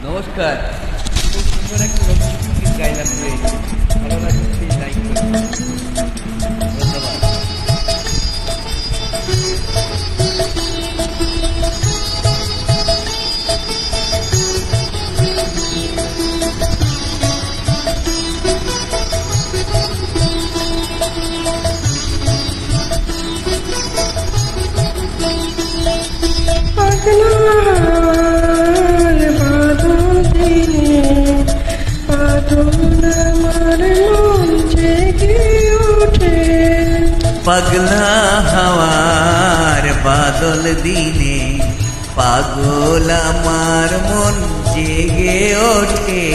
নমস্কার। খুব সুন্দর একটা রোমান্টিক গীত গাইলাম রে, ভালো লাগলে প্লিজ লাইক করুন। ধন্যবাদ। পাগলা হাওয়ার বাদল দিনে পাগল আমার মন জেগে ওঠে।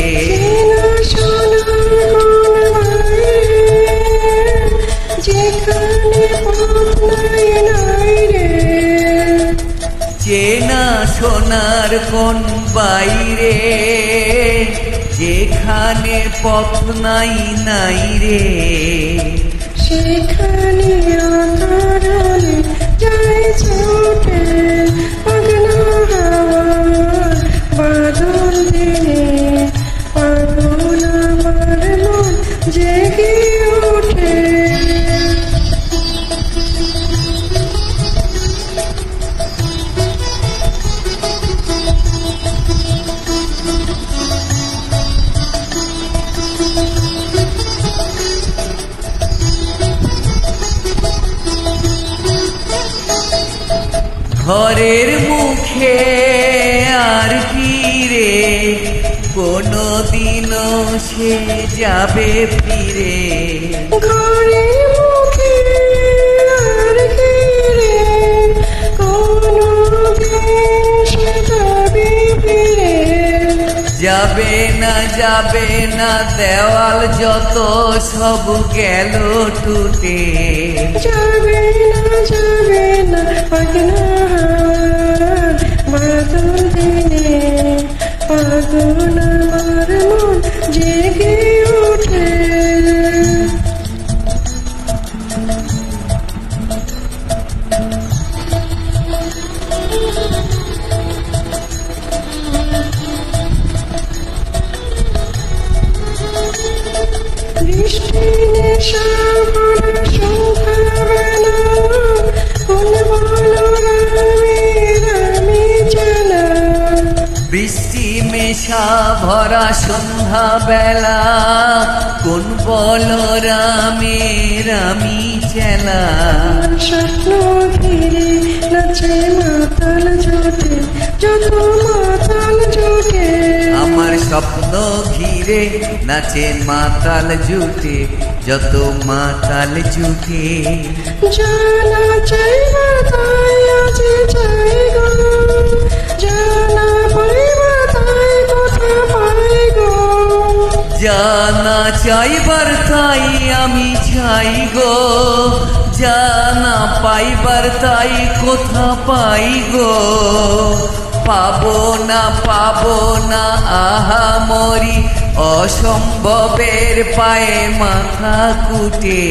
চেনা সোনার কোন বাইরে যেখানে পথ নাই নাই রে, সেখানে আকারালে যায় ছুটে পাগলা হাওয়ার বাদল দিনে পাগল আমার মন জেগে ওঠে। ঘরের মুখে আর ফিরে কোনদিনও সে যাবে ফিরে। ঘরের মুখে আর ফিরে কোনদিন সে যাবে ফিরে। যাবে না দেওয়াল যত সব গেল টুটে। যাবে না পাগলা হাওয়ার বাদল দিনে পাগল আমার মন জেগে ওঠে। বৃষ্টি নেশা ভরা সন্ধ্যাবেলা কোন বলরামের আমি জানা। বৃষ্টি মেশা ভরা সন্ধ্যা বেলা কোন বলরামের আমি চেলা। স্বপ্ন ঘিরে নাচে মাতাল জোটে যত মাতাল জোটে। আমার স্বপ্ন ঘিরে নাচে মাতাল জুটে যত মাতাল জুটে। জানা চাইবা তাই আজ চাই গো, জানা পাইবা তাই কথা পাই গো। জানা চাইবার তাই আমি চাই গো, জানা পাইবার তাই কোথা পাই গো। পাবো না আহা মরি অসম্ভবের পায়ে মাথা কুটে।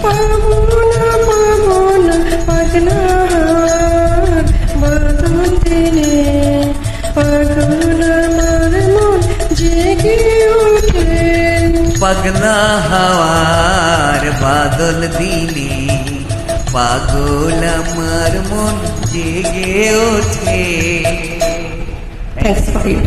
পাবো না পাগলা হাওয়ার বাদল দিনে পাগল আমার মন জেগে ওঠে। পাগলা হাওয়ার বাদল দিনে পাগল আমার মন জেগে ওঠে। Thanks for your